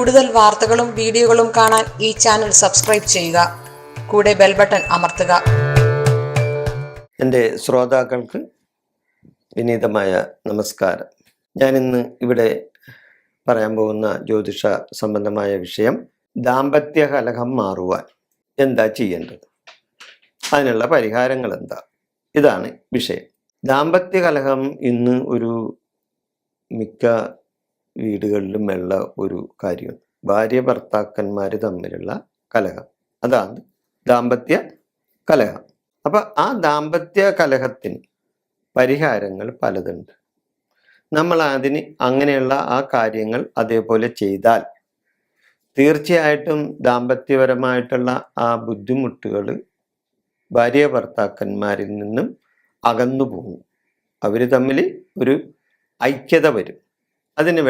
കൂടുതൽ വാർത്തകളും വീഡിയോകളും കാണാൻ ഈ ചാനൽ സബ്സ്ക്രൈബ് ചെയ്യുക. കൂടെ ബെൽ ബട്ടൺ അമർത്തുക. എൻ്റെ ശ്രോതാക്കൾക്ക് വിനീതമായ നമസ്കാരം. ഞാനിന്ന് ഇവിടെ പറയാൻ പോകുന്ന ജ്യോതിഷ സംബന്ധമായ വിഷയം ദാമ്പത്യ കലഹം മാറുവാൻ എന്താ ചെയ്യേണ്ടത്, അതിനുള്ള പരിഹാരങ്ങൾ എന്താ, ഇതാണ് വിഷയം. ദാമ്പത്യ കലഹം ഇന്ന് ഒരു മിക്ക വീടുകളിലും ഉള്ള ഒരു കാര്യമാണ്. ഭാര്യ ഭർത്താക്കന്മാർ തമ്മിലുള്ള കലഹം, അതാണ് ദാമ്പത്യ കലഹം. അപ്പൊ ആ ദാമ്പത്യ കലഹത്തിന് പരിഹാരങ്ങൾ പലതുണ്ട്. നമ്മൾ അതിന് അങ്ങനെയുള്ള ആ കാര്യങ്ങൾ അതേപോലെ ചെയ്താൽ തീർച്ചയായിട്ടും ദാമ്പത്യപരമായിട്ടുള്ള ആ ബുദ്ധിമുട്ടുകൾ ഭാര്യ ഭർത്താക്കന്മാരിൽ നിന്നും അകന്നു പോകും. അവർ തമ്മിൽ ഒരു ഐക്യത വരും. അതിന്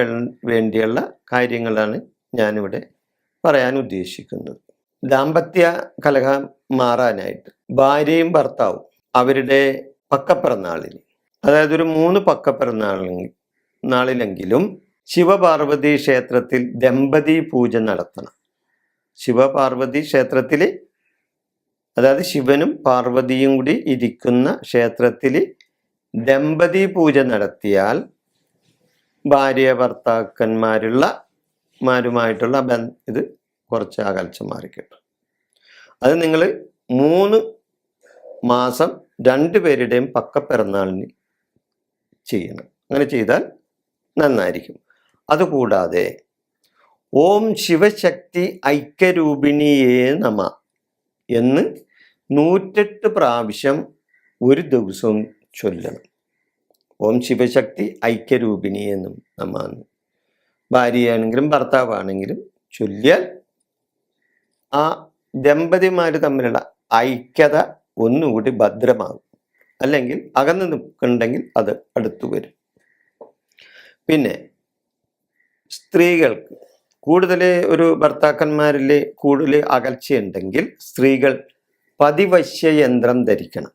വേണ്ടിയുള്ള കാര്യങ്ങളാണ് ഞാനിവിടെ പറയാൻ ഉദ്ദേശിക്കുന്നത്. ദാമ്പത്യ കലഹം മാറാനായിട്ട് ഭാര്യയും ഭർത്താവും അവരുടെ പക്കപ്പിറന്നാളിൽ, അതായത് ഒരു 3 പക്കപ്പിറന്നാളിലെങ്കിലും ശിവപാർവതി ക്ഷേത്രത്തിൽ ദമ്പതി പൂജ നടത്തണം. ശിവപാർവതി ക്ഷേത്രത്തിൽ, അതായത് ശിവനും പാർവതിയും കൂടി ഇരിക്കുന്ന ക്ഷേത്രത്തിൽ ദമ്പതി പൂജ നടത്തിയാൽ ഭാര്യ ഭർത്താക്കന്മാരുമായിട്ടുള്ള ഇത് കുറച്ച് അകൽച്ച മാറിക്കിട്ടും. അത് നിങ്ങൾ 3 മാസം 2 പേരുടെയും പക്കപ്പിറന്നാളിന് ചെയ്യണം. അങ്ങനെ ചെയ്താൽ നന്നായിരിക്കും. അതുകൂടാതെ ഓം ശിവശക്തി ഐക്യരൂപിണിയേ നമ എന്ന് 108 പ്രാവശ്യം ഒരു ദിവസവും ചൊല്ലണം. ഓം ശിവശക്തി ഐക്യരൂപിണി എന്നും നമ്മാന്ന് ഭാര്യയാണെങ്കിലും ഭർത്താവാണെങ്കിലും ചൊല്ലിയാൽ ആ ദമ്പതിമാർ തമ്മിലുള്ള ഐക്യത ഒന്നുകൂടി ഭദ്രമാകും. അല്ലെങ്കിൽ അകന്നു നിൽക്കുന്നുണ്ടെങ്കിൽ അത് അടുത്തു വരും. പിന്നെ സ്ത്രീകൾക്ക് കൂടുതൽ ഒരു ഭർത്താക്കന്മാരിൽ കൂടുതൽ അകൽച്ചയുണ്ടെങ്കിൽ സ്ത്രീകൾ പതിവശ്യ യന്ത്രം ധരിക്കണം.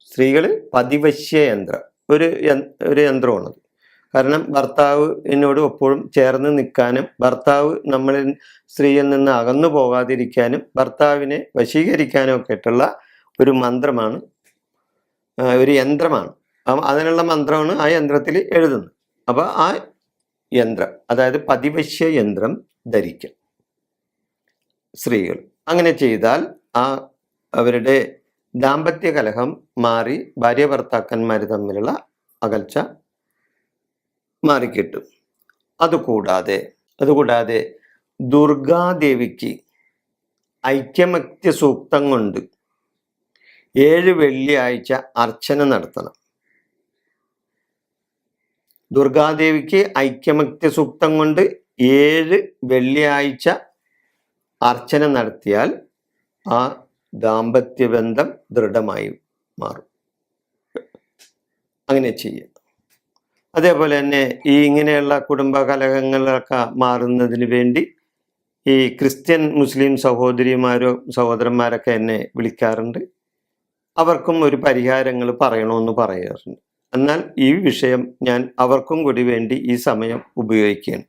സ്ത്രീകൾ പതിവശ്യ യന്ത്രം ഒരു യന്ത്രമാണത്. കാരണം ഭർത്താവ് എന്നോട് എപ്പോഴും ചേർന്ന് നിൽക്കാനും ഭർത്താവ് നമ്മളിൽ സ്ത്രീയിൽ നിന്ന് അകന്നു പോകാതിരിക്കാനും ഭർത്താവിനെ വശീകരിക്കാനും ഒക്കെ ആയിട്ടുള്ള ഒരു മന്ത്രമാണ്, ഒരു യന്ത്രമാണ്. അതിനുള്ള മന്ത്രമാണ് ആ യന്ത്രത്തിൽ എഴുതുന്നത്. അപ്പോൾ ആ യന്ത്രം, അതായത് പതിവശ്യ യന്ത്രം ധരിക്കും സ്ത്രീകൾ. അങ്ങനെ ചെയ്താൽ ആ അവരുടെ ദാമ്പത്യ കലഹം മാറി ഭാര്യ ഭർത്താക്കന്മാർ തമ്മിലുള്ള അകൽച്ച മാറിക്കിട്ടും. അതുകൂടാതെ ദുർഗാദേവിക്ക് ഐക്യമത്യ സൂക്തം കൊണ്ട് 7 വെള്ളിയാഴ്ച അർച്ചന നടത്തണം. ദുർഗാദേവിക്ക് ഐക്യമത്യ സൂക്തം കൊണ്ട് 7 വെള്ളിയാഴ്ച അർച്ചന നടത്തിയാൽ ആ ദാമ്പത്യ ബന്ധം ദൃഢമായി മാറും. അങ്ങനെ ചെയ്യാം. അതേപോലെ തന്നെ ഈ ഇങ്ങനെയുള്ള കുടുംബ കലഹങ്ങളൊക്കെ മാറുന്നതിന് വേണ്ടി ഈ ക്രിസ്ത്യൻ മുസ്ലിം സഹോദരന്മാരൊക്കെ എന്നെ വിളിക്കാറുണ്ട്. അവർക്കും ഒരു പരിഹാരങ്ങൾ പറയണമെന്ന് പറയാറുണ്ട്. എന്നാൽ ഈ വിഷയം ഞാൻ അവർക്കും കൂടി വേണ്ടി ഈ സമയം ഉപയോഗിക്കുകയാണ്.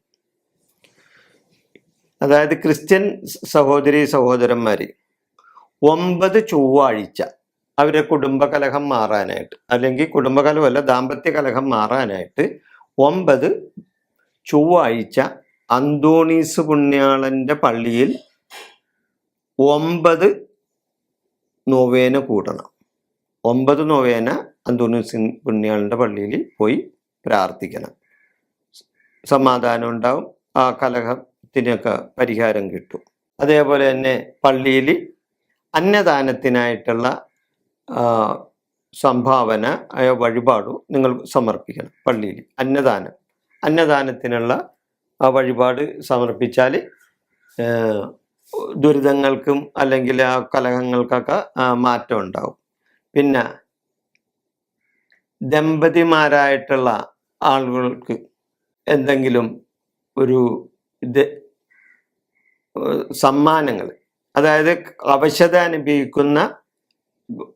അതായത് ക്രിസ്ത്യൻ സഹോദരന്മാര് 9 ചൊവ്വാഴ്ച അവരുടെ കുടുംബകലഹം മാറാനായിട്ട്, അല്ലെങ്കിൽ കുടുംബകലഹമല്ല ദാമ്പത്യ കലഹം മാറാനായിട്ട് 9 ചൊവ്വാഴ്ച അന്തോണീസ് പുണ്യാളന്റെ പള്ളിയിൽ 9 നൊവേന കൂടണം. 9 നൊവേന അന്തോണീസ് പുണ്യാളന്റെ പള്ളിയിൽ പോയി പ്രാർത്ഥിക്കണം. സമാധാനം ഉണ്ടാവും, ആ കലഹത്തിനൊക്കെ പരിഹാരം കിട്ടും. അതേപോലെ തന്നെ പള്ളിയിൽ അന്നദാനത്തിനായിട്ടുള്ള സംഭാവന വഴിപാടും നിങ്ങൾ സമർപ്പിക്കണം. പള്ളിയിൽ അന്നദാനത്തിനുള്ള ആ വഴിപാട് സമർപ്പിച്ചാൽ ദുരിതങ്ങൾക്കും അല്ലെങ്കിൽ ആ കലഹങ്ങൾക്കൊക്കെ മാറ്റം ഉണ്ടാവും. പിന്നെ ദമ്പതിമാരായിട്ടുള്ള ആളുകൾക്ക് എന്തെങ്കിലും ഒരു സമ്മാനങ്ങൾ, അതായത് അവശത അനുഭവിക്കുന്ന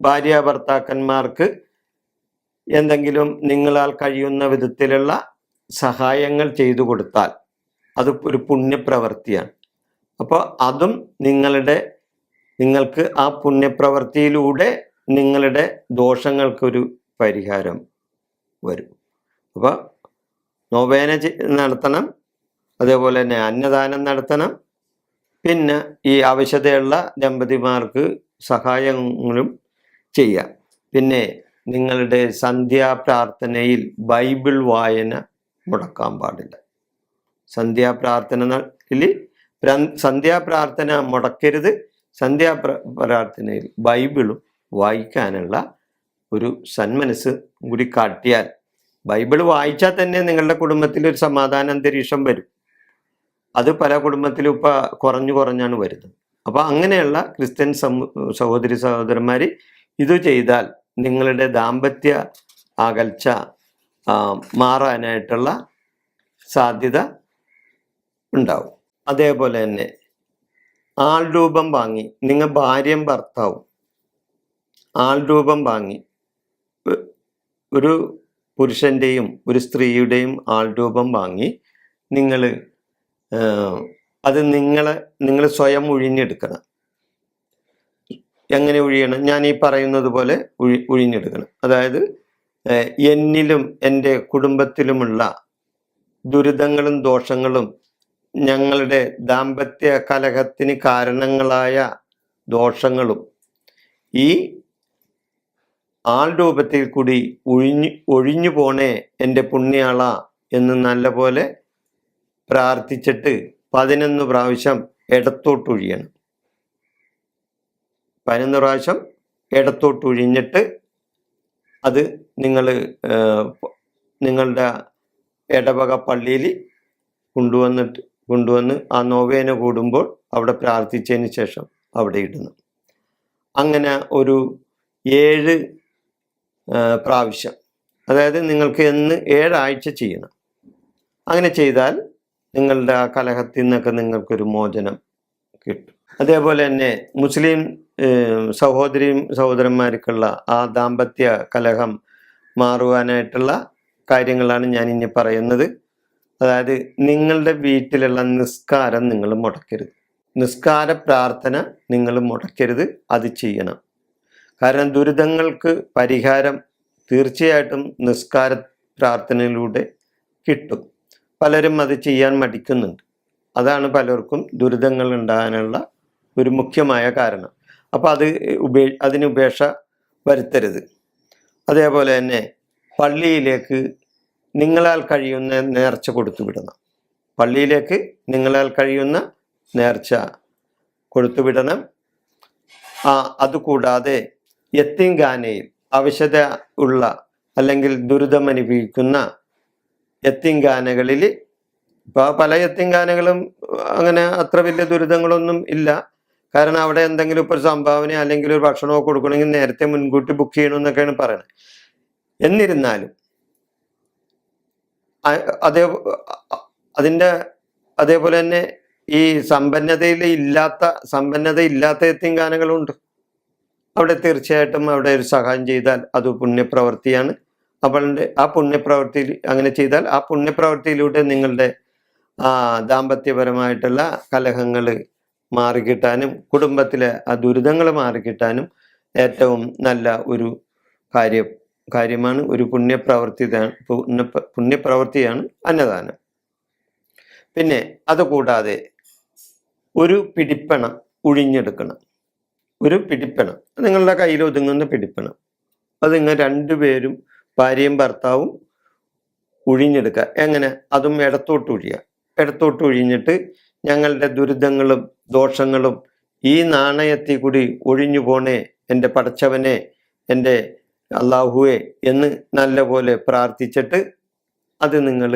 ഭാര്യ ഭർത്താക്കന്മാർക്ക് എന്തെങ്കിലും നിങ്ങളാൽ കഴിയുന്ന വിധത്തിലുള്ള സഹായങ്ങൾ ചെയ്തു കൊടുത്താൽ അത് ഒരു പുണ്യപ്രവൃത്തിയാണ്. അപ്പോൾ അതും നിങ്ങൾക്ക് ആ പുണ്യപ്രവൃത്തിയിലൂടെ നിങ്ങളുടെ ദോഷങ്ങൾക്കൊരു പരിഹാരം വരും. അപ്പോൾ നൊവേന നടത്തണം, അതേപോലെ തന്നെ അന്നദാനം നടത്തണം, പിന്നെ ഈ ആവശ്യതയുള്ള ദമ്പതിമാർക്ക് സഹായങ്ങളും ചെയ്യാം. പിന്നെ നിങ്ങളുടെ സന്ധ്യാപ്രാർത്ഥനയിൽ ബൈബിൾ വായന മുടക്കാൻ പാടില്ല. സന്ധ്യാപ്രാർത്ഥന മുടക്കരുത്. സന്ധ്യാപ്രാർത്ഥനയിൽ ബൈബിളും വായിക്കാനുള്ള ഒരു സന്മനസ് കൂടി കാട്ടിയാൽ, ബൈബിൾ വായിച്ചാൽ തന്നെ നിങ്ങളുടെ കുടുംബത്തിൽ ഒരു സമാധാന അന്തരീക്ഷം വരും. അത് പല കുടുംബത്തിലും കുറഞ്ഞാണ് വരുന്നത്. അപ്പോൾ അങ്ങനെയുള്ള ക്രിസ്ത്യൻ സഹോദരി സഹോദരന്മാർ ഇത് ചെയ്താൽ നിങ്ങളുടെ ദാമ്പത്യ അകൽച്ച മാറാനായിട്ടുള്ള സാധ്യത ഉണ്ടാവും. അതേപോലെ തന്നെ ആൾരൂപം വാങ്ങി, നിങ്ങൾ ഭാര്യയും ഭർത്താവും ആൾരൂപം വാങ്ങി, ഒരു പുരുഷൻ്റെയും ഒരു സ്ത്രീയുടെയും ആൾരൂപം വാങ്ങി അത് നിങ്ങൾ സ്വയം ഒഴിഞ്ഞെടുക്കണം. എങ്ങനെ ഒഴിയണം? ഞാൻ ഈ പറയുന്നത് പോലെ ഒഴിഞ്ഞെടുക്കണം. അതായത് എന്നിലും എൻ്റെ കുടുംബത്തിലുമുള്ള ദുരിതങ്ങളും ദോഷങ്ങളും, ഞങ്ങളുടെ ദാമ്പത്യ കലഹത്തിന് കാരണങ്ങളായ ദോഷങ്ങളും ഈ ആൾരൂപത്തിൽ കൂടി ഒഴിഞ്ഞു പോണേ എൻ്റെ പുണ്യാള എന്ന് നല്ലപോലെ പ്രാർത്ഥിച്ചിട്ട് 11 പ്രാവശ്യം ഇടത്തോട്ടൊഴിയണം. 11 പ്രാവശ്യം ഇടത്തോട്ടൊഴിഞ്ഞിട്ട് അത് നിങ്ങളുടെ ഇടവക പള്ളിയിൽ കൊണ്ടുവന്ന് ആ നോവേന കൂടുമ്പോൾ അവിടെ പ്രാർത്ഥിച്ചതിന് ശേഷം അവിടെ ഇടണം. അങ്ങനെ ഒരു 7 പ്രാവശ്യം, അതായത് നിങ്ങൾക്ക് 7 ആഴ്ച ചെയ്യണം. അങ്ങനെ ചെയ്താൽ നിങ്ങളുടെ ആ കലഹത്തിൽ നിന്നൊക്കെ നിങ്ങൾക്കൊരു മോചനം കിട്ടും. അതേപോലെ തന്നെ മുസ്ലിം സഹോദരന്മാർക്കുള്ള ആ ദാമ്പത്യ കലഹം മാറുവാനായിട്ടുള്ള കാര്യങ്ങളാണ് ഞാൻ ഇനി പറയുന്നത്. അതായത് നിങ്ങളുടെ വീട്ടിലുള്ള നിസ്കാരം നിങ്ങൾ മുടക്കരുത്. നിസ്കാര പ്രാർത്ഥന നിങ്ങൾ മുടക്കരുത്, അത് ചെയ്യണം. കാരണം ദുരിതങ്ങൾക്ക് പരിഹാരം തീർച്ചയായിട്ടും നിസ്കാര പ്രാർത്ഥനയിലൂടെ കിട്ടും. പലരും അത് ചെയ്യാൻ മടിക്കുന്നുണ്ട്. അതാണ് പലർക്കും ദുരിതങ്ങൾ ഉണ്ടാകാനുള്ള ഒരു മുഖ്യമായ കാരണം. അപ്പോൾ അതിന് ഉപേക്ഷ വരുത്തരുത്. അതേപോലെ തന്നെ പള്ളിയിലേക്ക് നിങ്ങളാൽ കഴിയുന്ന നേർച്ച കൊടുത്തു വിടണം. പള്ളിയിലേക്ക് നിങ്ങളാൽ കഴിയുന്ന നേർച്ച കൊടുത്തു വിടണം. അതുകൂടാതെ യത്തീംഖാനയിൽ ആവശ്യത ഉള്ള അല്ലെങ്കിൽ ദുരിതമനുഭവിക്കുന്ന യത്തീംഖാനകളിൽ, ഇപ്പോൾ പല യത്തീംഖാനകളും അങ്ങനെ അത്ര വലിയ ദുരിതങ്ങളൊന്നും ഇല്ല. കാരണം അവിടെ എന്തെങ്കിലും ഇപ്പോൾ ഒരു സംഭാവന അല്ലെങ്കിൽ ഒരു ഭക്ഷണമോ കൊടുക്കണമെങ്കിൽ നേരത്തെ മുൻകൂട്ടി ബുക്ക് ചെയ്യണമെന്നൊക്കെയാണ് പറയുന്നത്. എന്നിരുന്നാലും അതേപോലെ തന്നെ ഈ സമ്പന്നത ഇല്ലാത്ത യത്തീംഖാനകളുണ്ട്. അവിടെ തീർച്ചയായിട്ടും അവിടെ ഒരു സഹായം ചെയ്താൽ അത് പുണ്യപ്രവൃത്തിയാണ്. അവളുടെ ആ പുണ്യപ്രവൃത്തിയിൽ അങ്ങനെ ചെയ്താൽ ആ പുണ്യപ്രവൃത്തിയിലൂടെ നിങ്ങളുടെ ദാമ്പത്യപരമായിട്ടുള്ള കലഹങ്ങൾ മാറിക്കിട്ടാനും കുടുംബത്തിലെ ആ ദുരിതങ്ങൾ മാറിക്കിട്ടാനും ഏറ്റവും നല്ല ഒരു കാര്യമാണ്, ഒരു പുണ്യപ്രവൃത്തിയാണ് അന്നദാനം. പിന്നെ അതുകൂടാതെ ഒരു പിടിപ്പണം ഒഴിഞ്ഞെടുക്കണം. ഒരു പിടിപ്പണം, നിങ്ങളുടെ കയ്യിൽ ഒതുങ്ങുന്ന പിടിപ്പണം, അത് നിങ്ങൾ 2 പേരും ഭാര്യയും ഭർത്താവും ഒഴിഞ്ഞെടുക്കുക. എങ്ങനെ? അതും ഇടത്തോട്ട് ഒഴിഞ്ഞിട്ട് ഞങ്ങളുടെ ദുരിതങ്ങളും ദോഷങ്ങളും ഈ നാണയത്തിൽ കൂടി ഒഴിഞ്ഞു പോണേ എൻ്റെ പടച്ചവനെ, എൻ്റെ അള്ളാഹുവെ എന്ന് നല്ലപോലെ പ്രാർത്ഥിച്ചിട്ട് അത് നിങ്ങൾ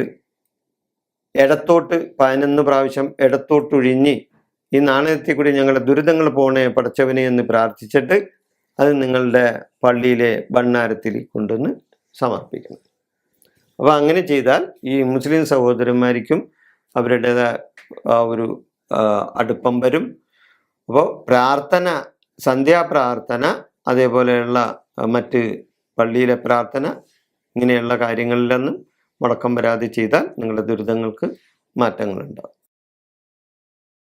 11 പ്രാവശ്യം ഇടത്തോട്ടൊഴിഞ്ഞ് ഈ നാണയത്തിൽ കൂടി ഞങ്ങളുടെ ദുരിതങ്ങൾ പോണേ പടച്ചവനെ എന്ന് പ്രാർത്ഥിച്ചിട്ട് അത് നിങ്ങളുടെ പള്ളിയിലെ ഭണ്ഡാരത്തിൽ കൊണ്ടുവന്ന് സമർപ്പിക്കണം. അപ്പോൾ അങ്ങനെ ചെയ്താൽ ഈ മുസ്ലിം സഹോദരന്മാർക്കും അവരുടേതായ ഒരു അടുപ്പം വരും. അപ്പോൾ സന്ധ്യാപ്രാർത്ഥന, അതേപോലെയുള്ള മറ്റ് പള്ളിയിലെ പ്രാർത്ഥന, ഇങ്ങനെയുള്ള കാര്യങ്ങളിലൊന്നും മുടക്കം വരാതെ ചെയ്താൽ നിങ്ങളുടെ ദുരിതങ്ങൾക്ക് മാറ്റങ്ങളുണ്ടാകും.